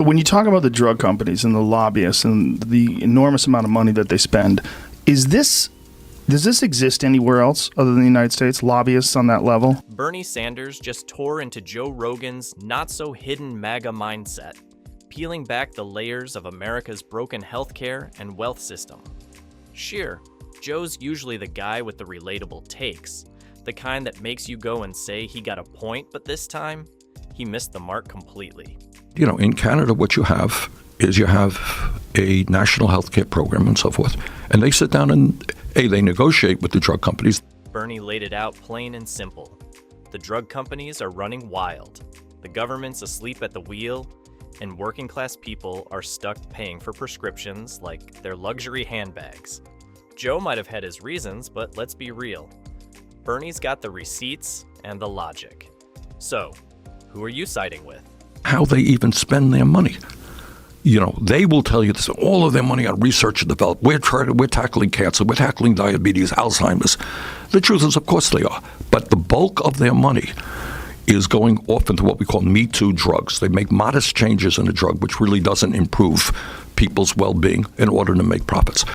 When you talk about the drug companies and the lobbyists and the enormous amount of money that they spend, does this exist anywhere else other than the United States? Lobbyists on that level? Bernie Sanders just tore into Joe Rogan's not-so-hidden MAGA mindset, peeling back the layers of America's broken healthcare and wealth system. Sure, Joe's usually the guy with the relatable takes, the kind that makes you go and say he got a point, but this time, he missed the mark completely. You know, in Canada, what you have is you have a national healthcare program and so forth, and they sit down and they negotiate with the drug companies. Bernie laid it out plain and simple. The drug companies are running wild. The government's asleep at the wheel, and working class people are stuck paying for prescriptions like their luxury handbags. Joe might have had his reasons, but let's be real. Bernie's got the receipts and the logic. So, who are you siding with? How they even spend their money. You know, they will tell you this, all of their money on research and development. We're tackling cancer, we're tackling diabetes, Alzheimer's. The truth is, of course they are. But the bulk of their money is going off into what we call Me Too drugs. They make modest changes in a drug which really doesn't improve people's well-being in order to make profits.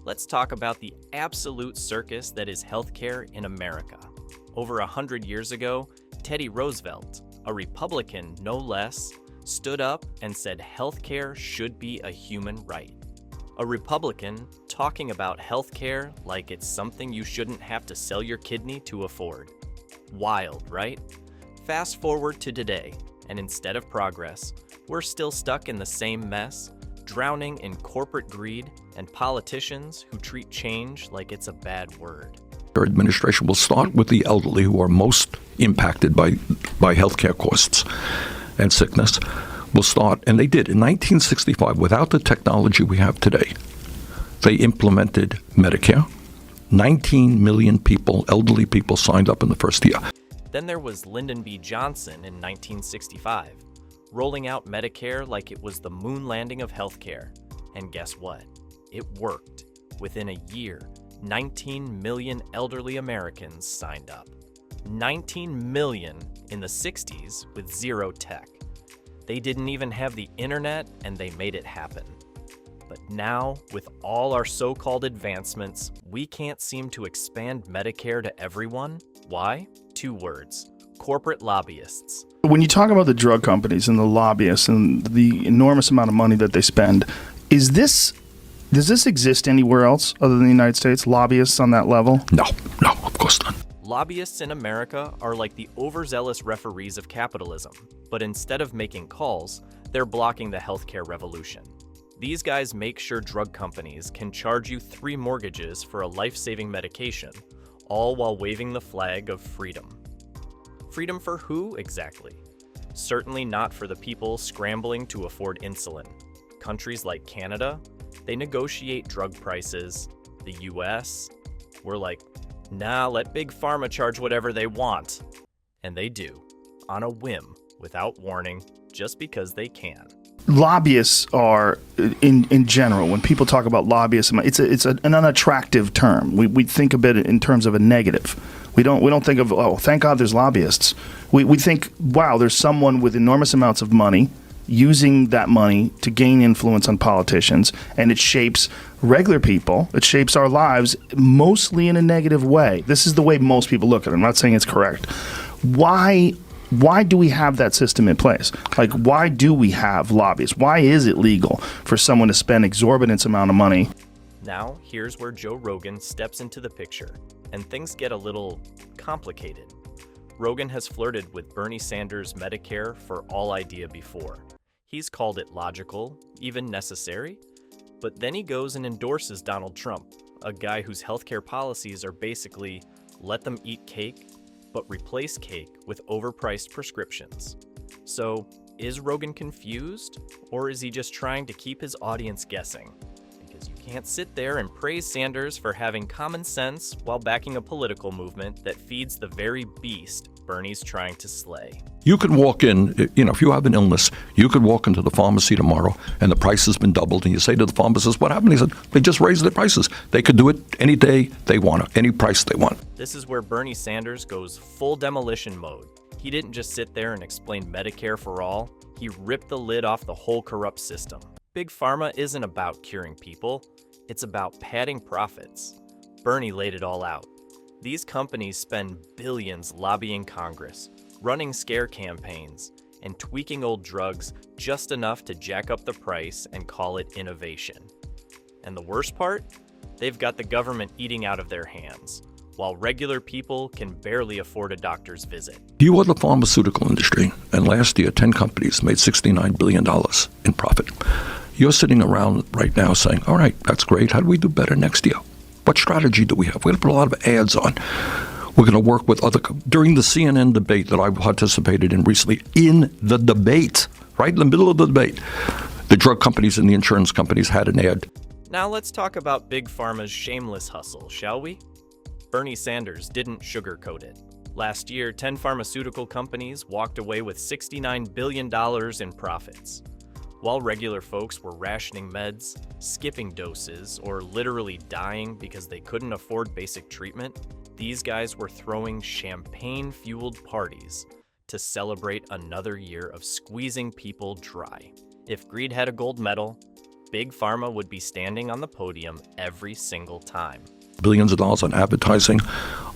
Let's talk about the absolute circus that is healthcare in America. Over 100 years ago, Teddy Roosevelt, a Republican no less, stood up and said healthcare should be a human right. A Republican talking about healthcare like it's something you shouldn't have to sell your kidney to afford. Wild, right? Fast forward to today, and instead of progress, we're still stuck in the same mess, drowning in corporate greed and politicians who treat change like it's a bad word. Our administration will start with the elderly who are most impacted by healthcare costs and sickness. Will start, and they did in 1965, without the technology we have today. They implemented Medicare. 19 million people, elderly people, signed up in the first year. Then there was Lyndon B. Johnson in 1965, rolling out Medicare like it was the moon landing of healthcare. And guess what? It worked. Within a year, 19 million elderly Americans signed up. 19 million in the 60s with zero tech. They didn't even have the internet, and they made it happen. But now, with all our so-called advancements, we can't seem to expand Medicare to everyone. Why? 2 words: corporate lobbyists. When you talk about the drug companies and the lobbyists and the enormous amount of money that they spend, does this exist anywhere else other than the United States? Lobbyists on that level? No, of course not. Lobbyists in America are like the overzealous referees of capitalism, but instead of making calls, they're blocking the healthcare revolution. These guys make sure drug companies can charge you 3 mortgages for a life-saving medication, all while waving the flag of freedom. Freedom for who, exactly? Certainly not for the people scrambling to afford insulin. Countries like Canada, they negotiate drug prices. The US, we're like, nah, let Big Pharma charge whatever they want. And they do, on a whim, without warning, just because they can. Lobbyists are, in general, when people talk about lobbyists, it's an unattractive term. We think of it in terms of a negative. We don't think of, oh, thank God there's lobbyists. We think, wow, there's someone with enormous amounts of money using that money to gain influence on politicians, and it shapes regular people. It shapes our lives mostly in a negative way. This is the way most people look at it. I'm not saying it's correct. Why do we have that system in place? Like, why do we have lobbyists? Why is it legal for someone to spend exorbitant amount of money? Now, here's where Joe Rogan steps into the picture, and things get a little complicated. Rogan has flirted with Bernie Sanders' Medicare for All idea before. He's called it logical, even necessary, but then he goes and endorses Donald Trump, a guy whose healthcare policies are basically let them eat cake, but replace cake with overpriced prescriptions. So, is Rogan confused, or is he just trying to keep his audience guessing? Because you can't sit there and praise Sanders for having common sense while backing a political movement that feeds the very beast Bernie's trying to slay. You could walk in, if you have an illness, you could walk into the pharmacy tomorrow and the price has been doubled, and you say to the pharmacist, what happened? He said, they just raised their prices. They could do it any day they want, any price they want. This is where Bernie Sanders goes full demolition mode. He didn't just sit there and explain Medicare for all. He ripped the lid off the whole corrupt system. Big Pharma isn't about curing people, it's about padding profits. Bernie laid it all out. These companies spend billions lobbying Congress, running scare campaigns, and tweaking old drugs just enough to jack up the price and call it innovation. And the worst part? They've got the government eating out of their hands, while regular people can barely afford a doctor's visit. You are the pharmaceutical industry, and last year 10 companies made $69 billion in profit. You're sitting around right now saying, all right, that's great. How do we do better next year? What strategy do we have? We're going to put a lot of ads on. We're going to work with during the CNN debate that I participated in recently, in the debate, right in the middle of the debate, the drug companies and the insurance companies had an ad. Now let's talk about Big Pharma's shameless hustle, shall we? Bernie Sanders didn't sugarcoat it. Last year, 10 pharmaceutical companies walked away with $69 billion in profits. While regular folks were rationing meds, skipping doses, or literally dying because they couldn't afford basic treatment, these guys were throwing champagne-fueled parties to celebrate another year of squeezing people dry. If greed had a gold medal, Big Pharma would be standing on the podium every single time. Billions of dollars on advertising,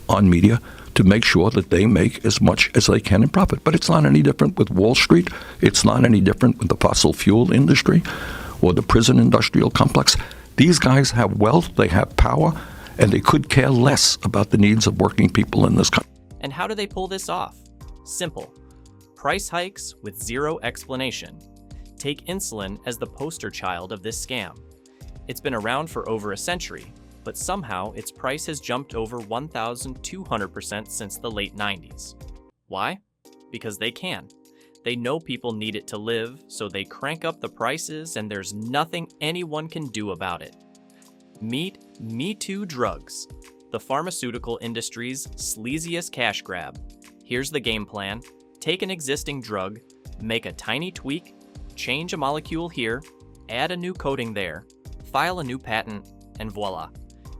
on media, to make sure that they make as much as they can in profit. But it's not any different with Wall Street. It's not any different with the fossil fuel industry or the prison industrial complex. These guys have wealth, they have power, and they could care less about the needs of working people in this country. And how do they pull this off? Simple. Price hikes with zero explanation. Take insulin as the poster child of this scam. It's been around for over a century, but somehow its price has jumped over 1,200% since the late 90s. Why? Because they can. They know people need it to live, so they crank up the prices and there's nothing anyone can do about it. Meet Me Too drugs, the pharmaceutical industry's sleaziest cash grab. Here's the game plan. Take an existing drug, make a tiny tweak, change a molecule here, add a new coating there, file a new patent, and voila.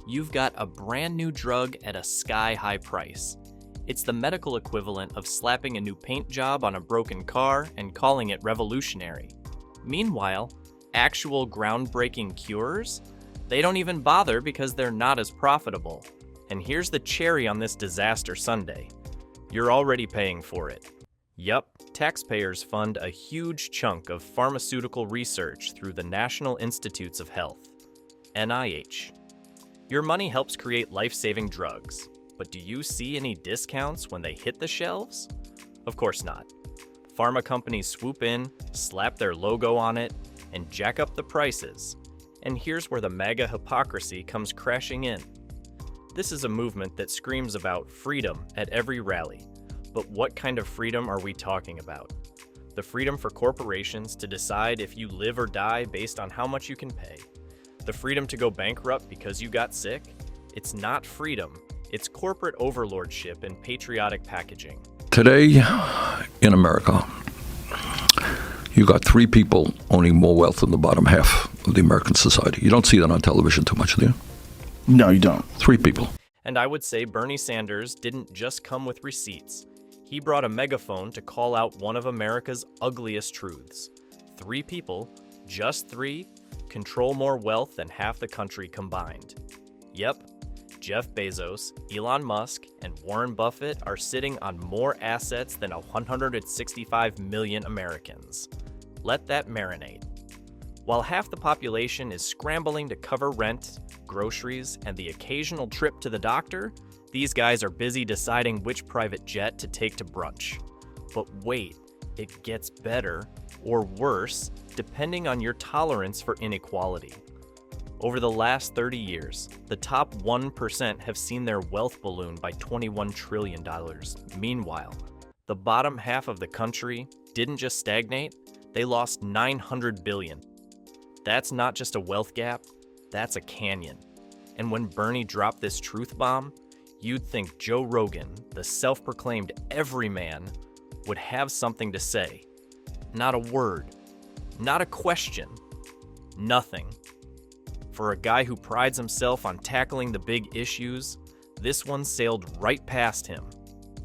You've got a brand new drug at a sky-high price. It's the medical equivalent of slapping a new paint job on a broken car and calling it revolutionary. Meanwhile, actual groundbreaking cures? They don't even bother because they're not as profitable. And here's the cherry on this disaster sundae. You're already paying for it. Yup, taxpayers fund a huge chunk of pharmaceutical research through the National Institutes of Health, NIH. Your money helps create life-saving drugs, but do you see any discounts when they hit the shelves? Of course not. Pharma companies swoop in, slap their logo on it, and jack up the prices. And here's where the MAGA hypocrisy comes crashing in. This is a movement that screams about freedom at every rally. But what kind of freedom are we talking about? The freedom for corporations to decide if you live or die based on how much you can pay. The freedom to go bankrupt because you got sick? It's not freedom. It's corporate overlordship and patriotic packaging. Today in America, you got 3 people owning more wealth than the bottom half of the American society. You don't see that on television too much, do you? No, you don't. 3 people. And I would say Bernie Sanders didn't just come with receipts. He brought a megaphone to call out one of America's ugliest truths. 3 people, just 3, control more wealth than half the country combined. Yep, Jeff Bezos, Elon Musk, and Warren Buffett are sitting on more assets than 165 million Americans. Let that marinate. While half the population is scrambling to cover rent, groceries, and the occasional trip to the doctor, these guys are busy deciding which private jet to take to brunch. But wait, it gets better or worse depending on your tolerance for inequality. Over the last 30 years, the top 1% have seen their wealth balloon by $21 trillion. Meanwhile, the bottom half of the country didn't just stagnate, they lost $900 billion. That's not just a wealth gap, that's a canyon. And when Bernie dropped this truth bomb, you'd think Joe Rogan, the self-proclaimed everyman, would have something to say. Not a word, not a question, nothing. For a guy who prides himself on tackling the big issues, this one sailed right past him.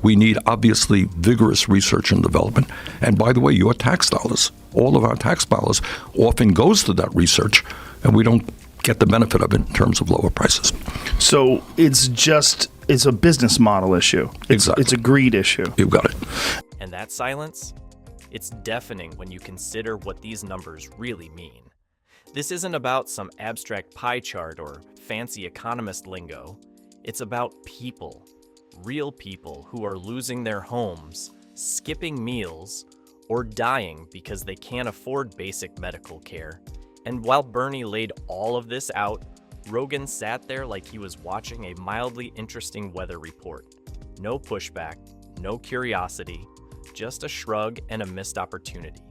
We need, obviously, vigorous research and development. And by the way, your tax dollars, all of our tax dollars, often goes to that research, and we don't get the benefit of it in terms of lower prices. So it's a business model issue. Exactly. It's a greed issue. You've got it. And that silence? It's deafening when you consider what these numbers really mean. This isn't about some abstract pie chart or fancy economist lingo. It's about people, real people who are losing their homes, skipping meals, or dying because they can't afford basic medical care. And while Bernie laid all of this out, Rogan sat there like he was watching a mildly interesting weather report. No pushback, no curiosity, just a shrug and a missed opportunity.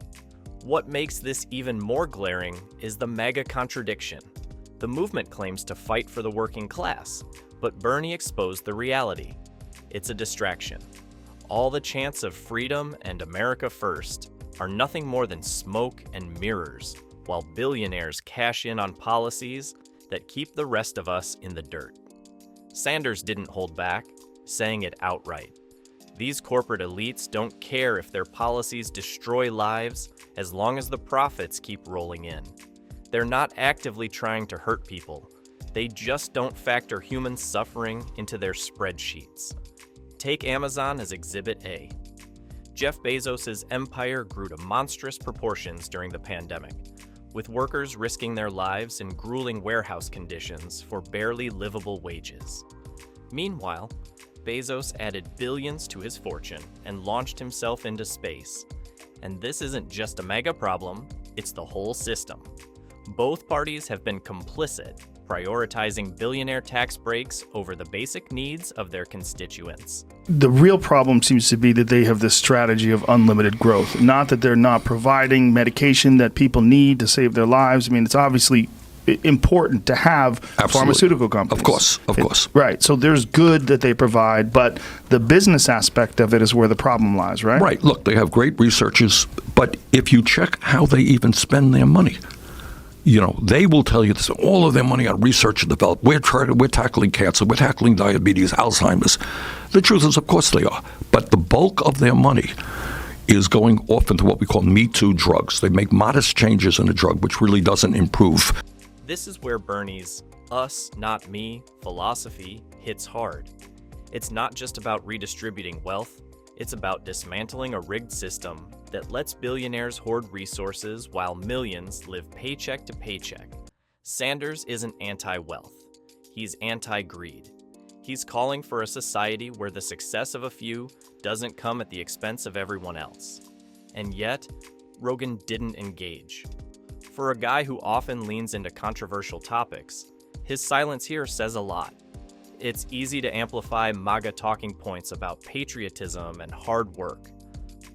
What makes this even more glaring is the MAGA contradiction. The movement claims to fight for the working class, but Bernie exposed the reality. It's a distraction. All the chants of freedom and America first are nothing more than smoke and mirrors, while billionaires cash in on policies that keep the rest of us in the dirt. Sanders didn't hold back, saying it outright. These corporate elites don't care if their policies destroy lives as long as the profits keep rolling in. They're not actively trying to hurt people. They just don't factor human suffering into their spreadsheets. Take Amazon as Exhibit A. Jeff Bezos' empire grew to monstrous proportions during the pandemic, with workers risking their lives in grueling warehouse conditions for barely livable wages. Meanwhile, Bezos added billions to his fortune and launched himself into space. And this isn't just a MAGA problem, it's the whole system. Both parties have been complicit, prioritizing billionaire tax breaks over the basic needs of their constituents. The real problem seems to be that they have this strategy of unlimited growth. Not that they're not providing medication that people need to save their lives. I mean, it's obviously important to have Absolutely. Pharmaceutical companies. Of course. Right. So there's good that they provide, but the business aspect of it is where the problem lies, right? Right. Look, they have great researchers, but if you check how they even spend their money, they will tell you this, all of their money on research and development. We're tackling cancer, we're tackling diabetes, Alzheimer's. The truth is, of course they are. But the bulk of their money is going off into what we call Me Too drugs. They make modest changes in a drug, which really doesn't improve. This is where Bernie's us, not me philosophy hits hard. It's not just about redistributing wealth, it's about dismantling a rigged system that lets billionaires hoard resources while millions live paycheck to paycheck. Sanders isn't anti-wealth. He's anti-greed. He's calling for a society where the success of a few doesn't come at the expense of everyone else. And yet, Rogan didn't engage. For a guy who often leans into controversial topics, his silence here says a lot. It's easy to amplify MAGA talking points about patriotism and hard work,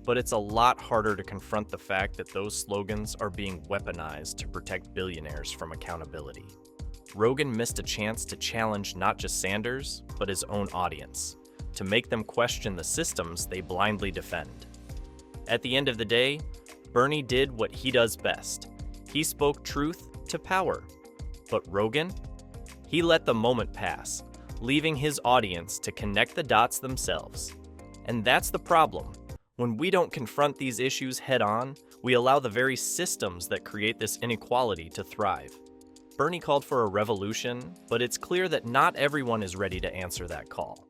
but it's a lot harder to confront the fact that those slogans are being weaponized to protect billionaires from accountability. Rogan missed a chance to challenge not just Sanders, but his own audience, to make them question the systems they blindly defend. At the end of the day, Bernie did what he does best. He spoke truth to power. But Rogan? He let the moment pass, leaving his audience to connect the dots themselves. And that's the problem. When we don't confront these issues head-on, we allow the very systems that create this inequality to thrive. Bernie called for a revolution, but it's clear that not everyone is ready to answer that call.